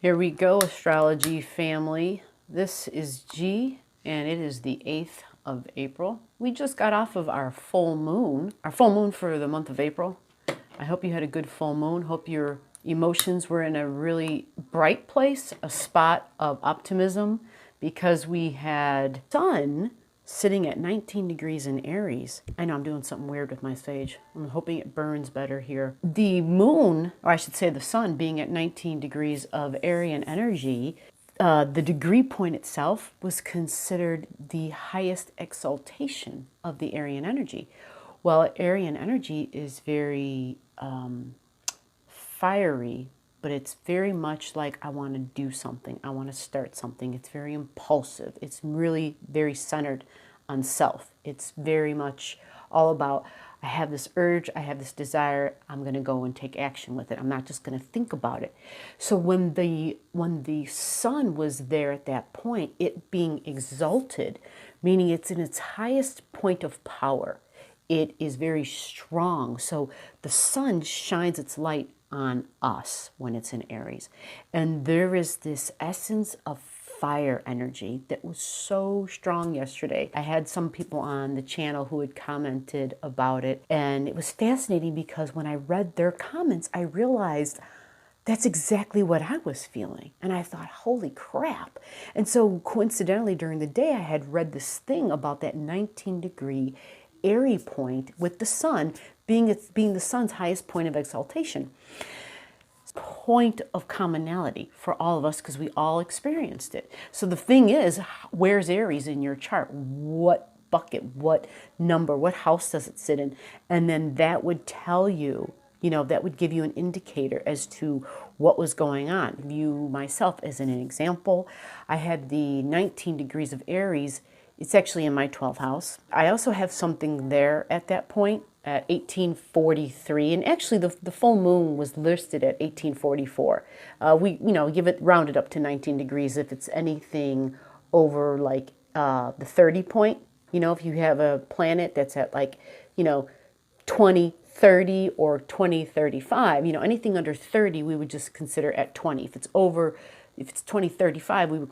Here we go, astrology family. This is G, and it is the 8th of April. We just got off of our full moon for the month of April. I hope you had a good full moon. Hope your emotions were in a really bright place, a spot of optimism, because we had Sun sitting at 19 degrees in Aries. I know I'm doing something weird with my sage. I'm hoping it burns better here. The moon, or I should say the sun, being at 19 degrees of Arian energy, the degree point itself was considered the highest exaltation of the Arian energy. Well, Arian energy is very fiery, but it's very much like I want to do something. I want to start something. It's very impulsive. It's really very centered on self. It's very much all about, I have this urge, I have this desire, I'm going to go and take action with it. I'm not just going to think about it. So when the sun was there at that point, it being exalted, meaning it's in its highest point of power. It is very strong. So the sun shines its light on us when it's in Aries. And there is this essence of fire energy that was so strong yesterday. I had some people on the channel who had commented about it, and it was fascinating because when I read their comments, I realized that's exactly what I was feeling. And I thought, holy crap. And so coincidentally during the day, I had read this thing about that 19-degree Aries point with the sun being the sun's highest point of exaltation. Point of commonality for all of us because we all experienced it. So the thing is, where's Aries in your chart? What bucket, what number, what house does it sit in? And then that would tell you, that would give you an indicator as to what was going on. You, myself, as an example, I had the 19 degrees of Aries. It's actually in my 12th house. I also have something there at that point at 1843, and actually the full moon was listed at 1844. We give it rounded up to 19 degrees if it's anything over like the 30 point. If you have a planet that's at like 2030 or 2035, anything under 30 we would just consider at 20. If it's 2035, we would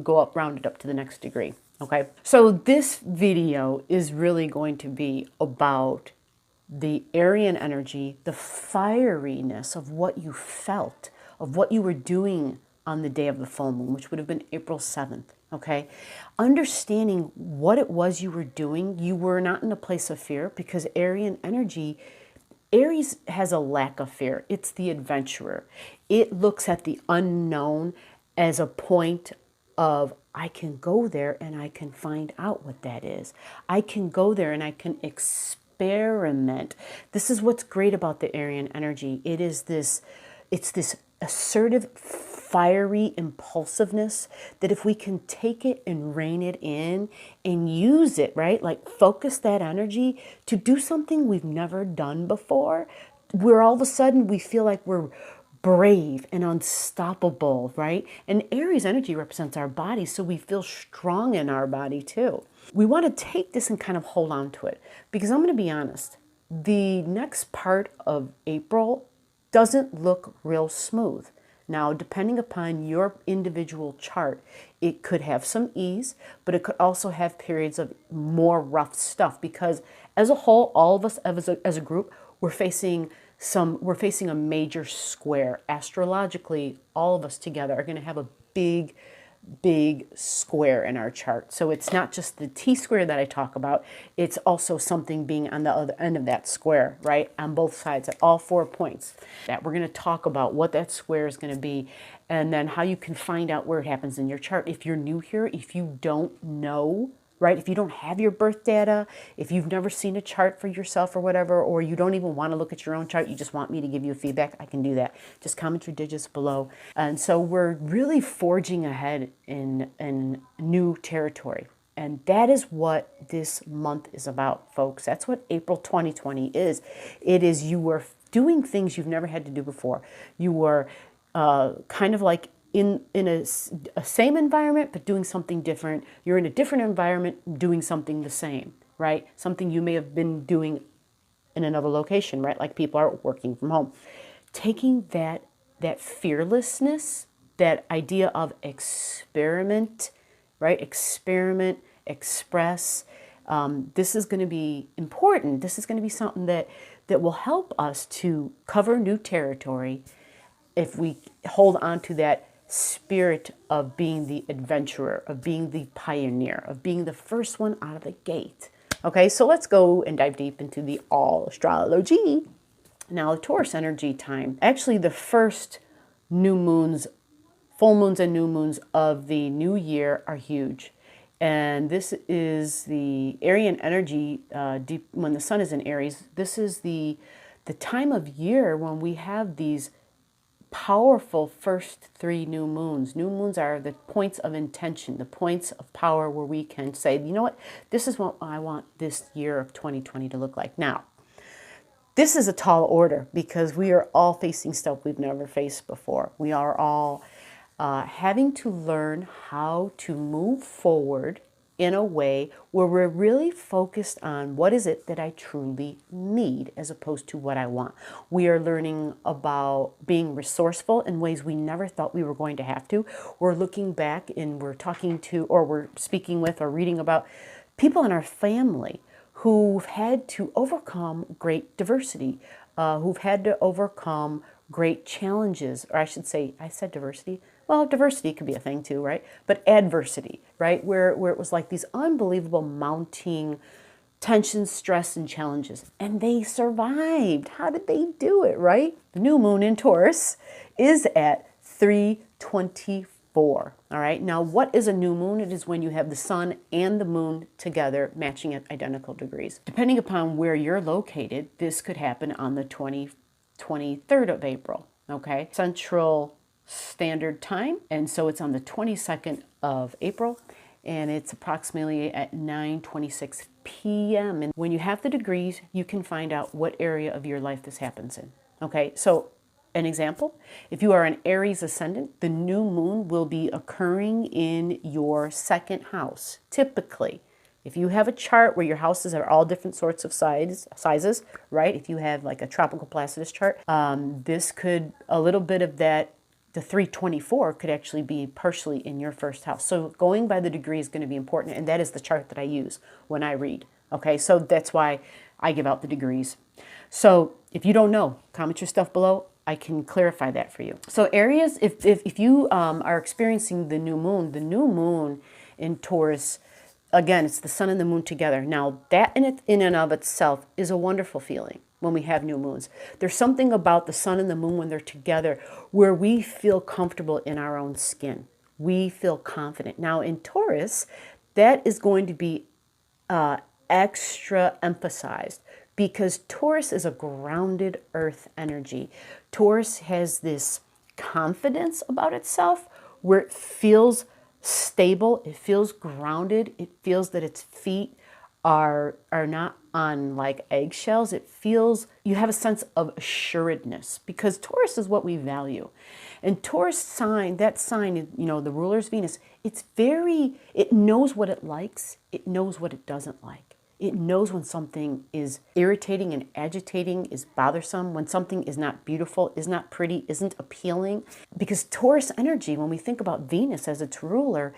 go up, rounded up to the next degree. Okay, so this video is really going to be about the Arian energy, the fieriness of what you felt, of what you were doing on the day of the full moon, which would have been April 7th, okay? Understanding what it was you were doing, you were not in a place of fear because Arian energy, Aries has a lack of fear. It's the adventurer. It looks at the unknown as a point of, I can go there and I can find out what that is. I can go there and I can experiment. This is what's great about the Arian energy. It's this assertive, fiery impulsiveness that if we can take it and rein it in and use it, right? Like focus that energy to do something we've never done before, where all of a sudden we feel like we're brave and unstoppable, right? And Aries energy represents our body, so we feel strong in our body too. We want to take this and kind of hold on to it because I'm going to be honest, the next part of April doesn't look real smooth. Now, depending upon your individual chart, it could have some ease, but it could also have periods of more rough stuff because as a whole, all of us as a group, we're facing a major square. Astrologically, all of us together are going to have a big square in our chart. So it's not just the T-square that I talk about, it's also something being on the other end of that square, right? On both sides, at all 4 points. That we're going to talk about what that square is going to be and then how you can find out where it happens in your chart. If you're new here, if you don't know, right? If you don't have your birth data, if you've never seen a chart for yourself or whatever, or you don't even want to look at your own chart, you just want me to give you feedback, I can do that. Just comment your digits below. And so we're really forging ahead in new territory. And that is what this month is about, folks. That's what April 2020 is. It is you are doing things you've never had to do before. You are kind of like in a same environment, but doing something different. You're in a different environment, doing something the same, right? Something you may have been doing in another location, right? Like people are working from home. Taking that fearlessness that idea of experiment, right? Experiment, express. This is going to be important. This is going to be something that will help us to cover new territory if we hold on to that spirit of being the adventurer, of being the pioneer, of being the first one out of the gate. Okay, so let's go and dive deep into the all astrology. Now, Taurus energy time. Actually, the first new moons, full moons and new moons of the new year are huge. And this is the Arian energy, when the sun is in Aries. This is the time of year when we have these powerful first three new moons. New moons are the points of intention, the points of power where we can say, you know what, this is what I want this year of 2020 to look like. Now, this is a tall order because we are all facing stuff we've never faced before. We are all having to learn how to move forward in a way where we're really focused on what is it that I truly need as opposed to what I want. We are learning about being resourceful in ways we never thought we were going to have to. We're looking back and we're talking to, or we're speaking with, or reading about people in our family who've had to overcome great diversity, who've had to overcome great challenges, or I should say, I said diversity. Well, diversity could be a thing too, right? But adversity, right? Where it was like these unbelievable mounting tensions, stress, and challenges. And they survived. How did they do it, right? The new moon in Taurus is at 324. All right. Now, what is a new moon? It is when you have the sun and the moon together matching at identical degrees. Depending upon where you're located, this could happen on the 23rd of April. Okay. Central Standard Time, and so it's on the 22nd of April, and it's approximately at 9:26 p.m. And when you have the degrees, you can find out what area of your life this happens in. Okay, so an example, if you are an Aries ascendant, the new moon will be occurring in your second house. Typically, if you have a chart where your houses are all different sorts of sizes, right? If you have like a tropical Placidus chart, this could, a little bit of that, the 324 could actually be partially in your first house. So going by the degree is going to be important, and that is the chart that I use when I read. Okay, so that's why I give out the degrees. So if you don't know, comment your stuff below. I can clarify that for you. So Aries, if you are experiencing the new moon in Taurus, again, it's the sun and the moon together. Now, that in and of itself is a wonderful feeling when we have new moons. There's something about the sun and the moon when they're together where we feel comfortable in our own skin. We feel confident. Now, in Taurus, that is going to be extra emphasized because Taurus is a grounded earth energy. Taurus has this confidence about itself where it feels stable, it feels grounded, it feels that its feet are not on like eggshells. It feels, you have a sense of assuredness because Taurus is what we value. And Taurus sign, that sign, you know, the ruler's Venus, it knows what it likes, it knows what it doesn't like. It knows when something is irritating and agitating, is bothersome, when something is not beautiful, is not pretty, isn't appealing. Because Taurus energy, when we think about Venus as its ruler,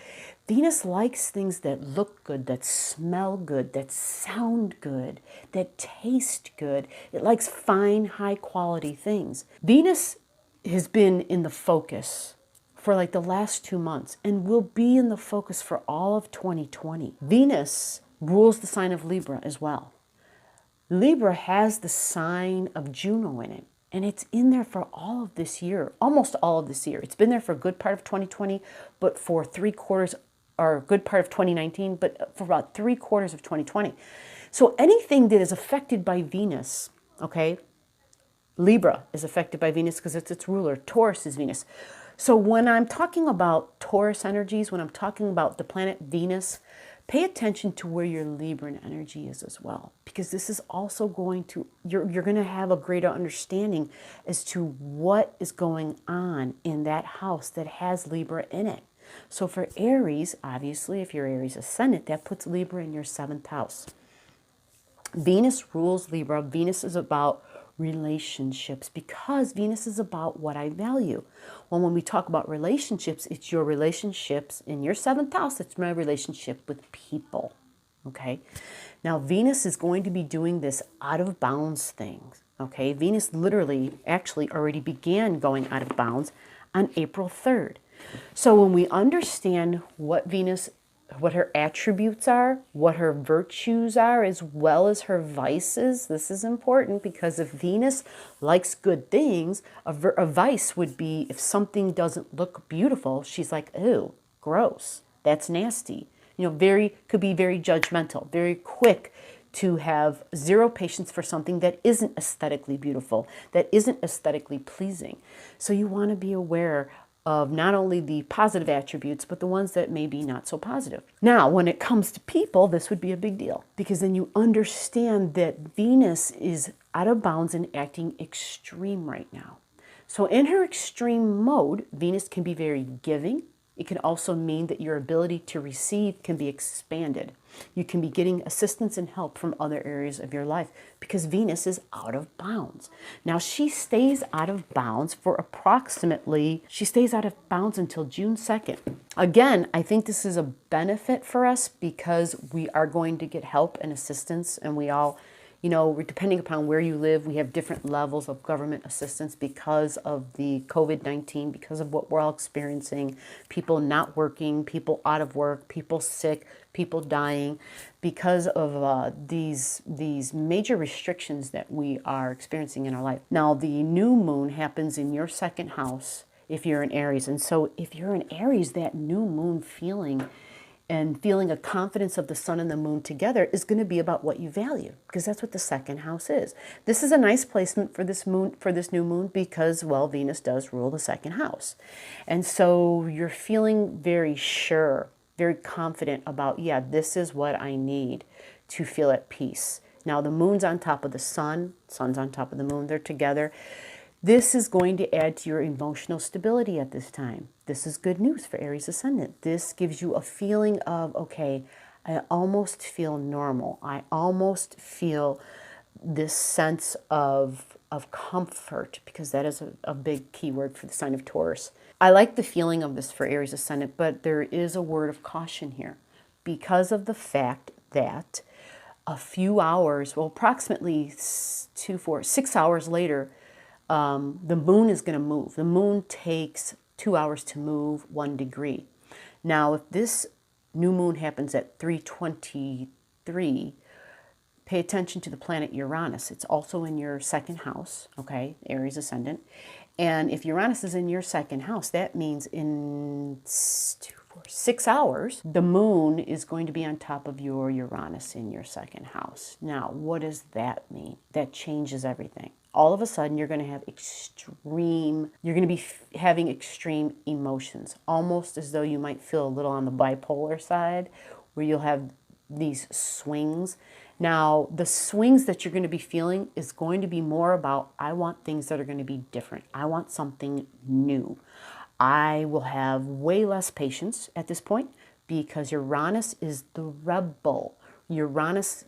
Venus likes things that look good, that smell good, that sound good, that taste good. It likes fine, high quality things. Venus has been in the focus for like the last 2 months and will be in the focus for all of 2020. Venus rules the sign of Libra as well. Libra has the sign of Juno in it, and it's in there for all of this year, almost all of this year. It's been there for a good part of 2020, but for 3/4, or a good part of 2019, but for about 3/4 of 2020. So anything that is affected by Venus, okay, Libra is affected by Venus because it's its ruler. Taurus is Venus. So when I'm talking about Taurus energies, when I'm talking about the planet Venus, pay attention to where your Libran energy is as well, because this is also going to, you're going to have a greater understanding as to what is going on in that house that has Libra in it. So for Aries, obviously, if you're Aries ascendant, that puts Libra in your 7th house. Venus rules Libra. Venus is about relationships, because Venus is about what I value. Well, when we talk about relationships, it's your relationships in your seventh house. It's my relationship with people. Okay. Now, Venus is going to be doing this out of bounds things. Okay. Venus literally actually already began going out of bounds on April 3rd. So when we understand what Venus, what her attributes are, what her virtues are, as well as her vices, this is important, because if Venus likes good things, a vice would be if something doesn't look beautiful, she's like, ew, gross, that's nasty. You know, could be very judgmental, very quick to have zero patience for something that isn't aesthetically beautiful, that isn't aesthetically pleasing. So you want to be aware of not only the positive attributes, but the ones that may be not so positive. Now, when it comes to people, this would be a big deal, because then you understand that Venus is out of bounds and acting extreme right now. So in her extreme mode, Venus can be very giving. It can also mean that your ability to receive can be expanded. You can be getting assistance and help from other areas of your life because Venus is out of bounds. Now, she stays out of bounds for she stays out of bounds until June 2nd. Again, I think this is a benefit for us because we are going to get help and assistance, and we all, you know, depending upon where you live, we have different levels of government assistance because of the COVID-19, because of what we're all experiencing, people not working, people out of work, people sick, people dying, because of these major restrictions that we are experiencing in our life. Now, the new moon happens in your second house if you're an Aries. And so if you're an Aries, that new moon feeling and feeling a confidence of the sun and the moon together is going to be about what you value, because that's what the second house is. This is a nice placement for this new moon because, well, Venus does rule the second house. And so you're feeling very sure, very confident about, yeah, this is what I need to feel at peace. Now, the moon's on top of the sun, sun's on top of the moon, they're together. This is going to add to your emotional stability at this time. This is good news for Aries ascendant. This gives you a feeling of, okay, I almost feel normal. I almost feel this sense of comfort, because that is a big key word for the sign of Taurus. I like the feeling of this for Aries ascendant, but there is a word of caution here because of the fact that a few hours, well, approximately 6 hours later, the moon is going to move. The moon takes 2 hours to move 1 degree. Now, if this new moon happens at 3:23, pay attention to the planet Uranus. It's also in your second house, okay, Aries ascendant. And if Uranus is in your second house, that means in 6 hours, the moon is going to be on top of your Uranus in your second house. Now, what does that mean? That changes everything. All of a sudden, you're going to have having extreme emotions, almost as though you might feel a little on the bipolar side, where you'll have these swings. Now, the swings that you're going to be feeling is going to be more about, I want things that are going to be different. I want something new. I will have way less patience at this point because Uranus is the rebel. Uranus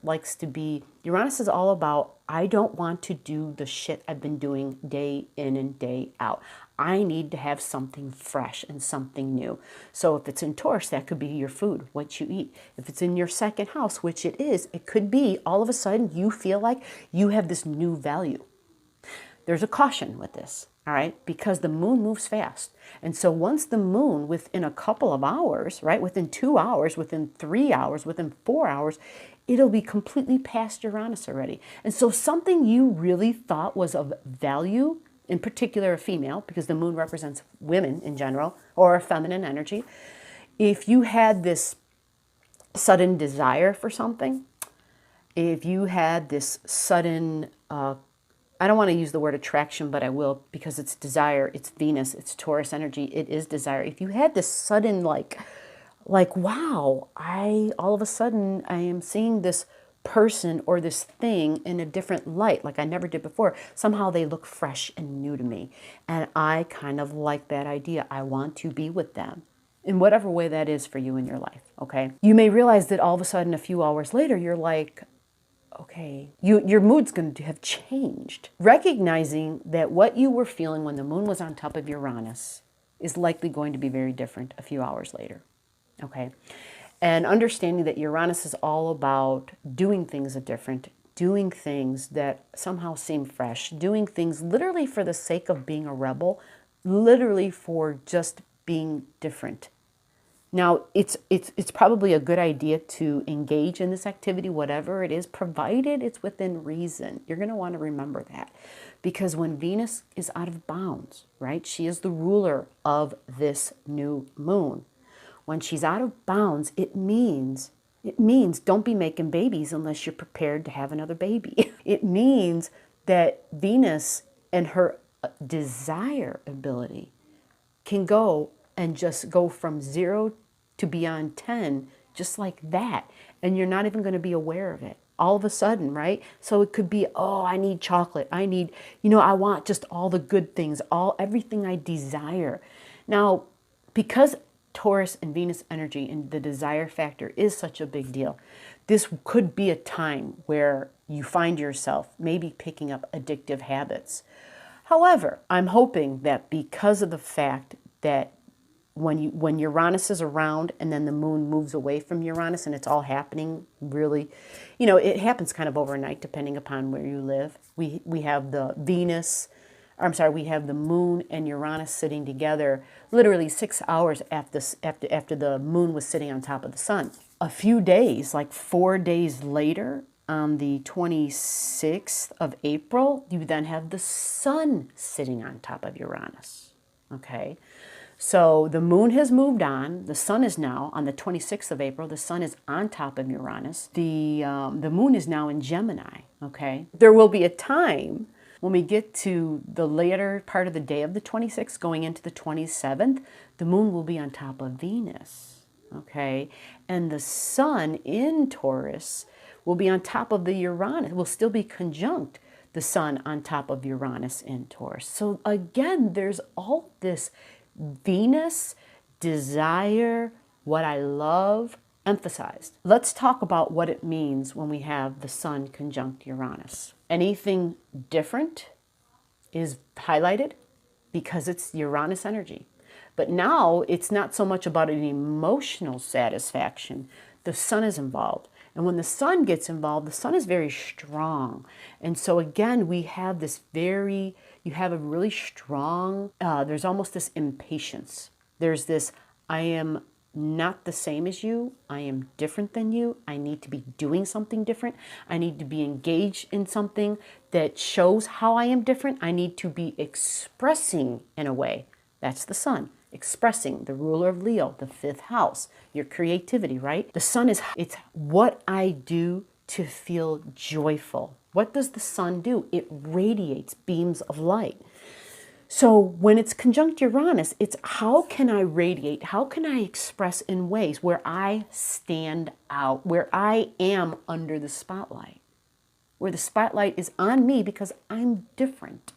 is all about, I don't want to do the shit I've been doing day in and day out. I need to have something fresh and something new. So if it's in Taurus, that could be your food, what you eat. If it's in your second house, which it is, it could be all of a sudden you feel like you have this new value. There's a caution with this, all right, because the moon moves fast. And so once the moon, within a couple of hours, right, within 2 hours, within 3 hours, within 4 hours, it'll be completely past Uranus already. And so something you really thought was of value, in particular a female, because the moon represents women in general, or a feminine energy, if you had this sudden desire for something, if you had this sudden I don't want to use the word attraction, but I will, because it's desire, it's Venus, it's Taurus energy, it is desire. If you had this sudden like wow, all of a sudden I am seeing this person or this thing in a different light, like I never did before. Somehow they look fresh and new to me. And I kind of like that idea. I want to be with them in whatever way that is for you in your life, okay? You may realize that all of a sudden a few hours later, you're like, okay, your mood's going to have changed. Recognizing that what you were feeling when the moon was on top of Uranus is likely going to be very different a few hours later. Okay. And understanding that Uranus is all about doing things different, doing things that somehow seem fresh, doing things literally for the sake of being a rebel, literally for just being different. Now, it's probably a good idea to engage in this activity, whatever it is, provided it's within reason. You're going to want to remember that. Because when Venus is out of bounds, right, she is the ruler of this new moon. When she's out of bounds, it means don't be making babies unless you're prepared to have another baby. It means that Venus and her desire ability can go and just go from 0 to beyond 10 just like that. And you're not even going to be aware of it all of a sudden, right? So it could be, oh, I need chocolate. I need, I want just all the good things, everything I desire. Now, because Taurus and Venus energy and the desire factor is such a big deal, this could be a time where you find yourself maybe picking up addictive habits. However, I'm hoping that because of the fact that when Uranus is around and then the moon moves away from Uranus and it's all happening really, it happens kind of overnight depending upon where you live. We have the we have the moon and Uranus sitting together literally 6 hours after the moon was sitting on top of the sun. A few days, like 4 days later, on the 26th of April, you then have the sun sitting on top of Uranus. Okay? So the moon has moved on. The sun is now on the 26th of April. The sun is on top of Uranus. The moon is now in Gemini. Okay, there will be a time when we get to the later part of the day of the 26th, going into the 27th. The moon will be on top of Venus. Okay, and the sun in Taurus will be on top of the Uranus. Will still be conjunct the sun on top of Uranus in Taurus. So again, there's all this Venus, desire, what I love, emphasized. Let's talk about what it means when we have the sun conjunct Uranus. Anything different is highlighted because it's Uranus energy. But now it's not so much about an emotional satisfaction. The sun is involved. And when the sun gets involved, the sun is very strong. And so again, we have you have a really strong, there's almost this impatience. There's this, I am not the same as you. I am different than you. I need to be doing something different. I need to be engaged in something that shows how I am different. I need to be expressing in a way. That's the sun. Expressing, the ruler of Leo, the 5th house, your creativity, right? The sun it's what I do to feel joyful. What does the sun do? It radiates beams of light. So when it's conjunct Uranus, it's how can I radiate? How can I express in ways where I stand out, where I am under the spotlight, where the spotlight is on me because I'm different.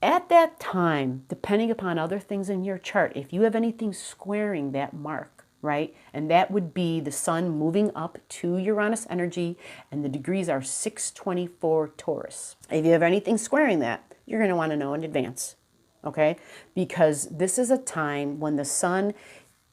At that time, depending upon other things in your chart, if you have anything squaring that mark, right? And that would be the sun moving up to Uranus energy, and the degrees are 624 Taurus. If you have anything squaring that, you're going to want to know in advance, okay? Because this is a time when the sun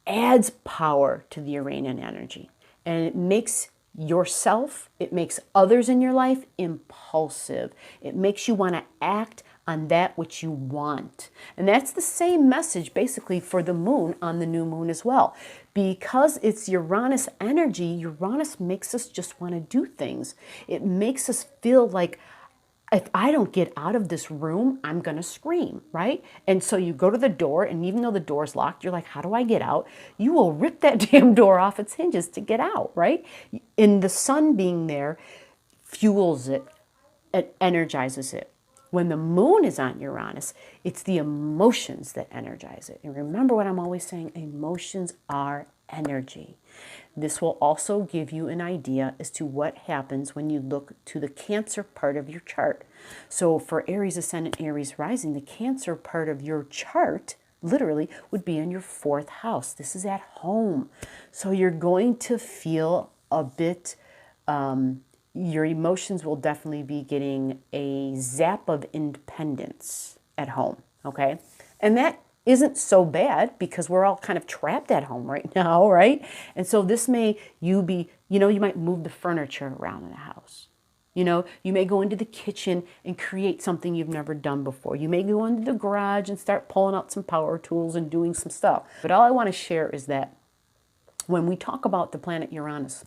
adds power to the Arian energy, and it makes yourself, it makes others in your life impulsive. It makes you want to act on that which you want. And that's the same message basically for the moon on the new moon as well. Because it's Uranus energy, Uranus makes us just want to do things. It makes us feel like, if I don't get out of this room, I'm going to scream, right? And so you go to the door, and even though the door's locked, you're like, how do I get out? You will rip that damn door off its hinges to get out, right? And the sun being there fuels it, it energizes it. When the moon is on Uranus, it's the emotions that energize it. And remember what I'm always saying, emotions are energy. This will also give you an idea as to what happens when you look to the Cancer part of your chart. So for Aries Ascendant, Aries Rising, the Cancer part of your chart literally would be in your 4th house. This is at home. So you're going to feel a bit, your emotions will definitely be getting a zap of independence at home, okay? And that isn't so bad because we're all kind of trapped at home right now, right? And so this may, you be, you might move the furniture around in the house. You may go into the kitchen and create something you've never done before. You may go into the garage and start pulling out some power tools and doing some stuff. But all I want to share is that when we talk about the planet Uranus,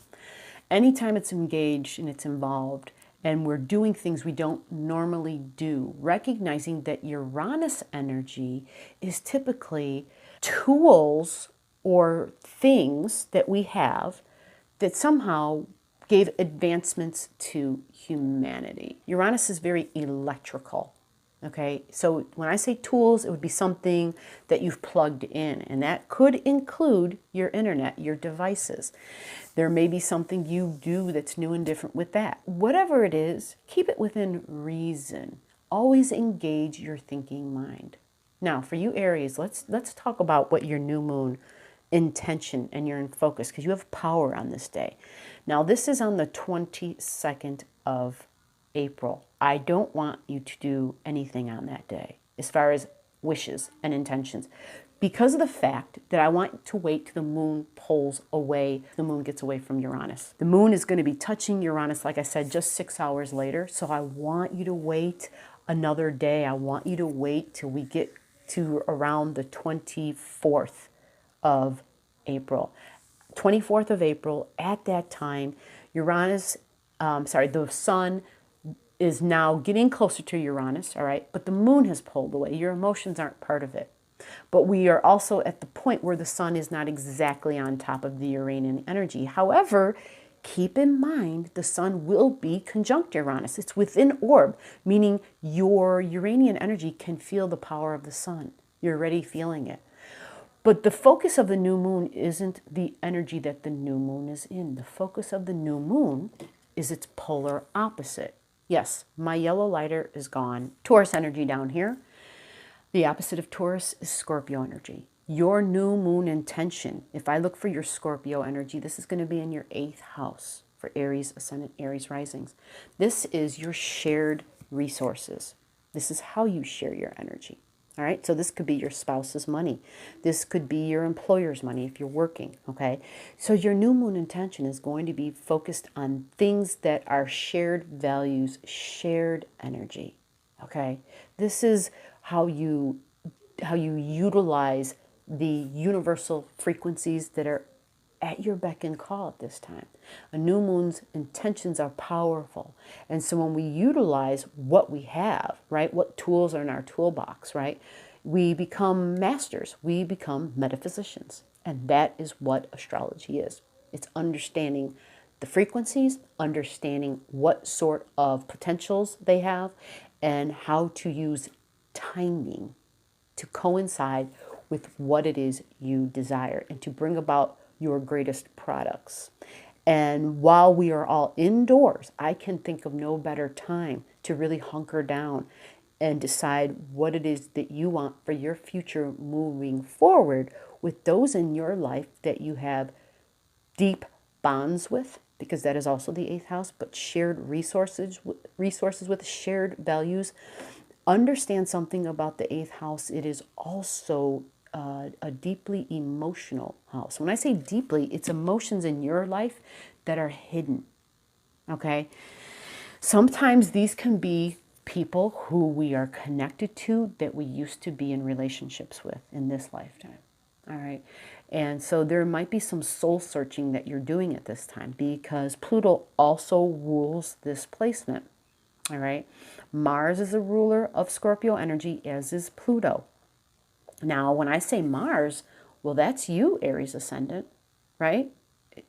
anytime it's engaged and it's involved and we're doing things we don't normally do, recognizing that Uranus energy is typically tools or things that we have that somehow gave advancements to humanity. Uranus is very electrical. Okay, so when I say tools, it would be something that you've plugged in, and that could include your internet, your devices. There may be something you do that's new and different with that. Whatever it is, keep it within reason. Always engage your thinking mind. Now, for you Aries, let's talk about what your new moon intention and you're in focus because you have power on this day. Now, this is on the 22nd of April. I don't want you to do anything on that day as far as wishes and intentions because of the fact that I want to wait till the moon pulls away, the moon gets away from Uranus. The moon is going to be touching Uranus, like I said, just 6 hours later. So I want you to wait another day. I want you to wait till we get to around the 24th of April. 24th of April, at that time, the sun is now getting closer to Uranus, all right? But the moon has pulled away. Your emotions aren't part of it. But we are also at the point where the sun is not exactly on top of the Uranian energy. However, keep in mind the sun will be conjunct Uranus. It's within orb, meaning your Uranian energy can feel the power of the sun. You're already feeling it. But the focus of the new moon isn't the energy that the new moon is in. The focus of the new moon is its polar opposite. Yes, my yellow lighter is gone. Taurus energy down here. The opposite of Taurus is Scorpio energy. Your new moon intention, if I look for your Scorpio energy, this is going to be in your 8th house for Aries, Ascendant, Aries risings. This is your shared resources. This is how you share your energy. All right, so this could be your spouse's money. This could be your employer's money if you're working, okay? So your new moon intention is going to be focused on things that are shared values, shared energy, okay? This is how you utilize the universal frequencies that are at your beck and call at this time. A new moon's intentions are powerful. And so when we utilize what we have, right, what tools are in our toolbox, right, we become masters. We become metaphysicians. And that is what astrology is. It's understanding the frequencies, understanding what sort of potentials they have, and how to use timing to coincide with what it is you desire and to bring about your greatest products. And while we are all indoors, I can think of no better time to really hunker down and decide what it is that you want for your future moving forward with those in your life that you have deep bonds with, because that is also the 8th house, but shared resources with shared values. Understand something about the 8th house. It is also a deeply emotional house. When I say deeply, it's emotions in your life that are hidden, okay? Sometimes these can be people who we are connected to that we used to be in relationships with in this lifetime, all right? And so there might be some soul searching that you're doing at this time because Pluto also rules this placement, all right? Mars is a ruler of Scorpio energy, as is Pluto. Now, when I say Mars, well, that's you, Aries ascendant, right?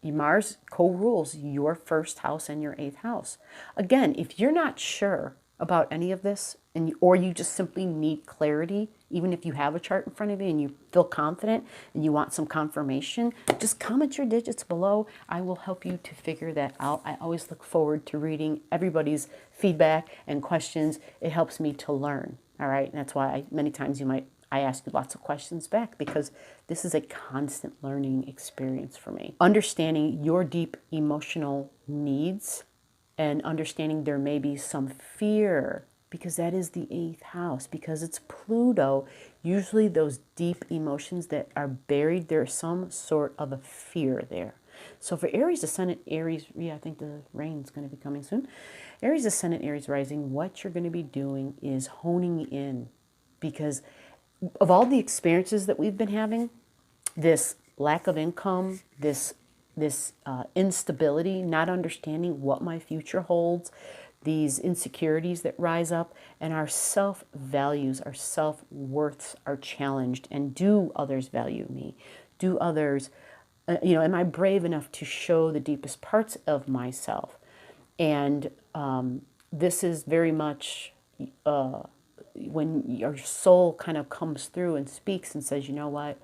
Mars co-rules your 1st house and your 8th house. Again, if you're not sure about any of this, or you just simply need clarity, even if you have a chart in front of you and you feel confident and you want some confirmation, just comment your digits below. I will help you to figure that out. I always look forward to reading everybody's feedback and questions. It helps me to learn, all right? And that's why many times I ask you lots of questions back because this is a constant learning experience for me. Understanding your deep emotional needs and understanding there may be some fear, because that is the 8th house, because it's Pluto. Usually those deep emotions that are buried, there's some sort of a fear there. So for Aries ascendant, Aries, yeah, I think the rain's going to be coming soon. Aries ascendant, Aries rising, what you're going to be doing is honing in, because of all the experiences that we've been having, this lack of income, this instability, not understanding what my future holds, these insecurities that rise up, and our self-values, our self-worths are challenged. And do others value me? Do others, am I brave enough to show the deepest parts of myself? And this is very much when your soul kind of comes through and speaks and says, you know what?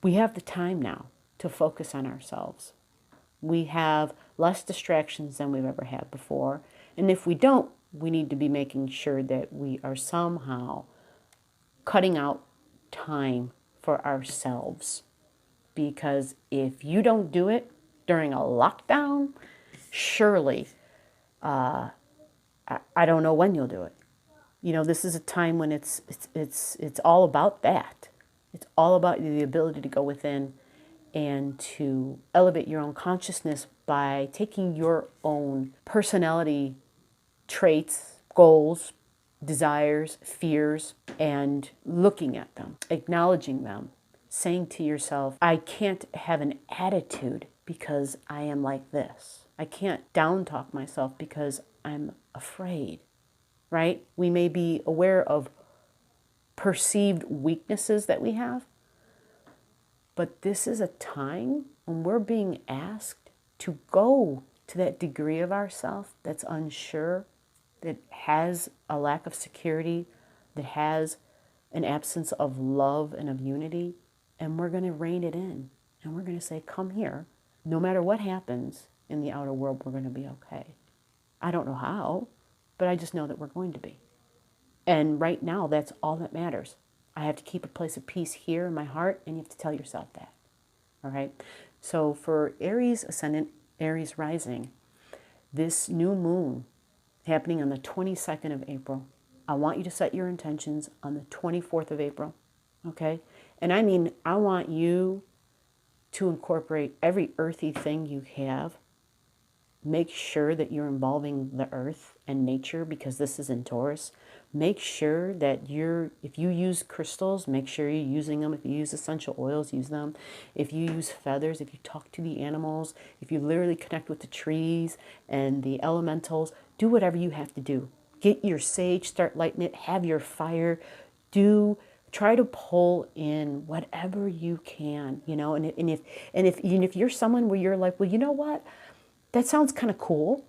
We have the time now to focus on ourselves. We have less distractions than we've ever had before. And if we don't, we need to be making sure that we are somehow cutting out time for ourselves. Because if you don't do it during a lockdown, surely, I don't know when you'll do it. This is a time when it's all about that. It's all about the ability to go within and to elevate your own consciousness by taking your own personality traits, goals, desires, fears, and looking at them, acknowledging them, saying to yourself, I can't have an attitude because I am like this. I can't down talk myself because I'm afraid, right? We may be aware of perceived weaknesses that we have, but this is a time when we're being asked to go to that degree of ourself that's unsure, that has a lack of security, that has an absence of love and of unity, and we're going to rein it in. And we're going to say, come here. No matter what happens in the outer world, we're going to be okay. I don't know how, but I just know that we're going to be. And right now, that's all that matters. I have to keep a place of peace here in my heart, and you have to tell yourself that. All right? So for Aries ascendant, Aries rising, this new moon happening on the 22nd of April, I want you to set your intentions on the 24th of April, okay? And I mean, I want you to incorporate every earthy thing you have. Make sure that you're involving the earth and nature, because this is in Taurus. Make sure that if you use crystals, make sure you're using them. If you use essential oils, use them. If you use feathers, if you talk to the animals, if you literally connect with the trees and the elementals, do whatever you have to do. Get your sage, start lighting it, have your fire, try to pull in whatever you can, and if you're someone where you're like, well, you know what? That sounds kind of cool.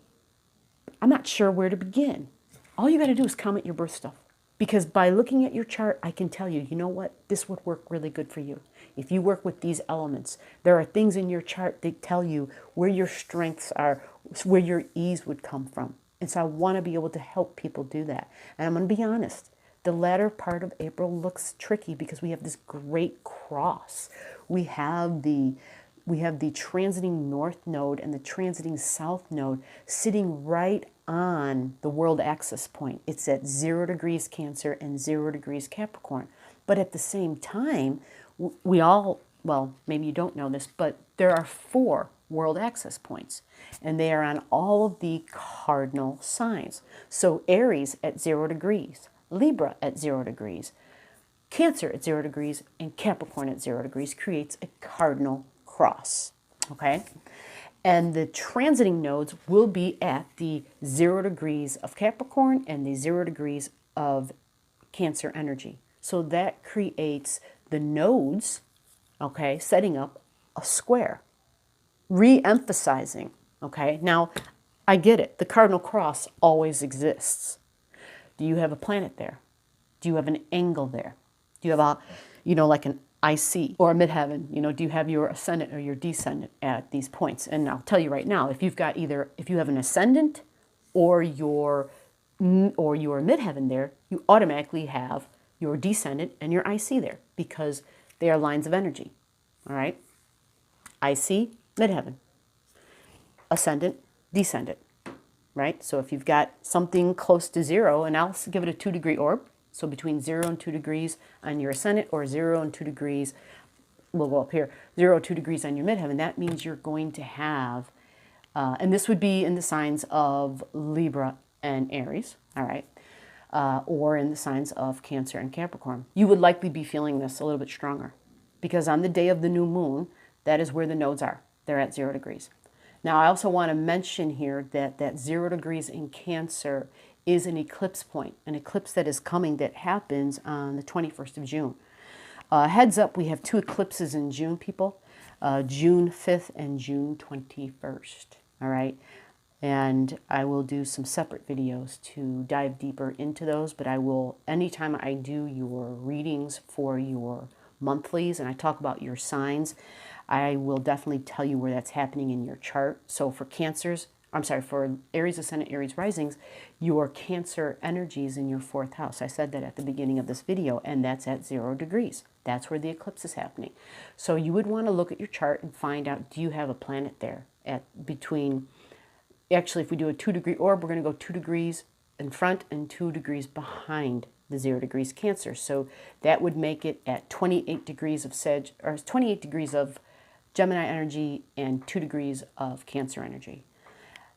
I'm not sure where to begin. All you got to do is comment your birth stuff. Because by looking at your chart, I can tell you, you know what? This would work really good for you. If you work with these elements, there are things in your chart that tell you where your strengths are, where your ease would come from. And so I want to be able to help people do that. And I'm going to be honest. The latter part of April looks tricky because we have this great cross. We have the transiting north node and the transiting south node sitting right on the world axis point. It's at 0 degrees Cancer and 0 degrees Capricorn. But at the same time, we all, well, maybe you don't know this, but there are 4 world axis points, and they are on all of the cardinal signs. So Aries at 0 degrees, Libra at 0 degrees, Cancer at 0 degrees, and Capricorn at 0 degrees creates a cardinal cross, okay? And the transiting nodes will be at the 0 degrees of Capricorn and the 0 degrees of Cancer energy. So that creates the nodes, okay, setting up a square, re-emphasizing, okay? Now, I get it. The cardinal cross always exists. Do you have a planet there? Do you have an angle there? Do you have a, like an IC or a midheaven? Do you have your ascendant or your descendant at these points? And I'll tell you right now, if you have an ascendant or your midheaven there, you automatically have your descendant and your IC there because they are lines of energy. All right? IC, midheaven, ascendant, descendant. right? So if you've got something close to 0, and I'll give it a 2-degree orb, so between 0 and 2 degrees on your ascendant, or 0 and 2 degrees, we'll go up here, 0 2 degrees on your midheaven, that means you're going to have, and this would be in the signs of Libra and Aries, all right, or in the signs of Cancer and Capricorn. You would likely be feeling this a little bit stronger, because on the day of the new moon, that is where the nodes are. They're at 0 degrees. Now, I also want to mention here that 0 degrees in Cancer is an eclipse point, an eclipse that is coming that happens on the 21st of June. Heads up, we have 2 eclipses in June, people, June 5th and June 21st, all right? And I will do some separate videos to dive deeper into those, but I will, anytime I do your readings for your monthlies and I talk about your signs, I will definitely tell you where that's happening in your chart. So for Cancers, for Aries Ascendant, Aries Risings, your Cancer energy is in your 4th house. I said that at the beginning of this video, and that's at 0 degrees. That's where the eclipse is happening. So you would want to look at your chart and find out, do you have a planet there at between, actually if we do a 2-degree orb, we're going to go 2 degrees in front and 2 degrees behind the 0 degrees Cancer. So that would make it at 28 degrees of 28 degrees of Gemini energy and 2 degrees of Cancer energy.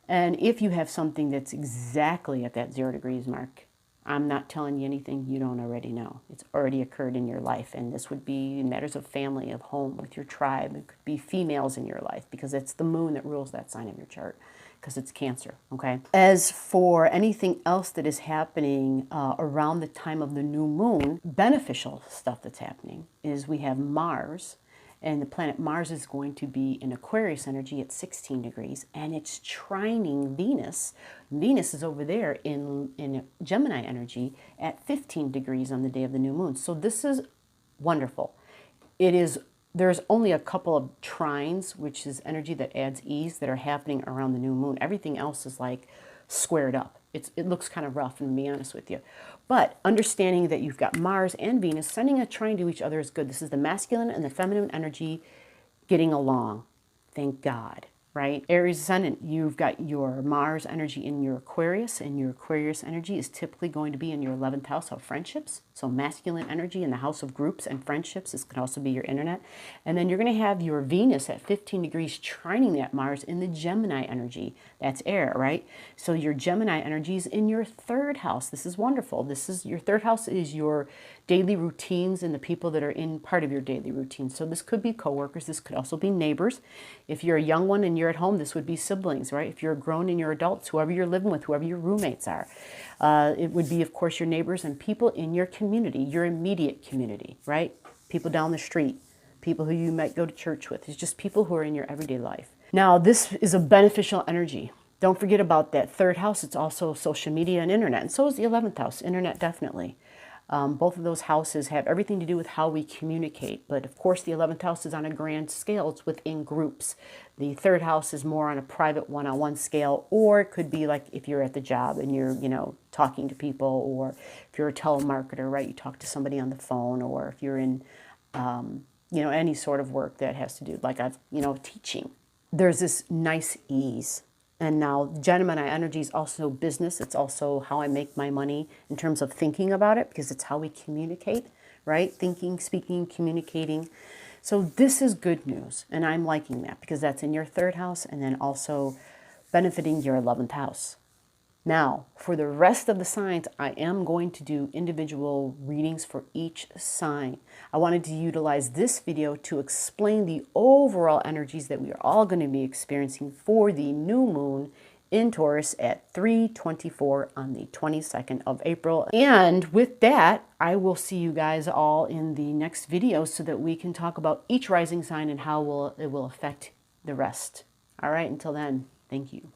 And if you have something that's exactly at that 0 degrees mark, I'm not telling you anything you don't already know. It's already occurred in your life, and this would be in matters of family, of home, with your tribe. It could be females in your life, because it's the moon that rules that sign of your chart, because it's Cancer, okay? As for anything else that is happening around the time of the new moon, beneficial stuff that's happening is we have Mars. And the planet Mars is going to be in Aquarius energy at 16 degrees, and it's trining Venus. Venus is over there in Gemini energy at 15 degrees on the day of the new moon. So this is wonderful. There's only a couple of trines, which is energy that adds ease, that are happening around the new moon. Everything else is like squared up. It looks kind of rough, and to be honest with you. But understanding that you've got Mars and Venus sending a trine to each other is good. This is the masculine and the feminine energy getting along. Thank God, right? Aries Ascendant, you've got your Mars energy in your Aquarius, and your Aquarius energy is typically going to be in your 11th house of friendships. So masculine energy in the house of groups and friendships. This can also be your internet. And then you're going to have your Venus at 15 degrees trining that Mars in the Gemini energy. That's air, right? So your Gemini energy is in your 3rd house. This is wonderful. This is your 3rd house is your daily routines and the people that are in part of your daily routine. So this could be coworkers. This could also be neighbors. If you're a young one and you're at home, this would be siblings, right? If you're grown and you're adults, whoever you're living with, whoever your roommates are. It would be, of course, your neighbors and people in your community, your immediate community, right? People down the street, people who you might go to church with. It's just people who are in your everyday life. Now, this is a beneficial energy. Don't forget about that 3rd house. It's also social media and internet. And so is the 11th house, internet definitely. Both of those houses have everything to do with how we communicate. But of course, the 11th house is on a grand scale. It's within groups. The 3rd house is more on a private one-on-one scale, or it could be like if you're at the job and you're, talking to people, or if you're a telemarketer, right? You talk to somebody on the phone, or if you're in, any sort of work that has to do, like teaching. There's this nice ease. And now Gemini energy is also business. It's also how I make my money in terms of thinking about it, because it's how we communicate, right? Thinking, speaking, communicating. So this is good news, and I'm liking that, because that's in your 3rd house and then also benefiting your 11th house. Now, for the rest of the signs, I am going to do individual readings for each sign. I wanted to utilize this video to explain the overall energies that we are all going to be experiencing for the new moon in Taurus at 3:24 on the 22nd of April. And with that, I will see you guys all in the next video so that we can talk about each rising sign and how it will affect the rest. All right, until then, thank you.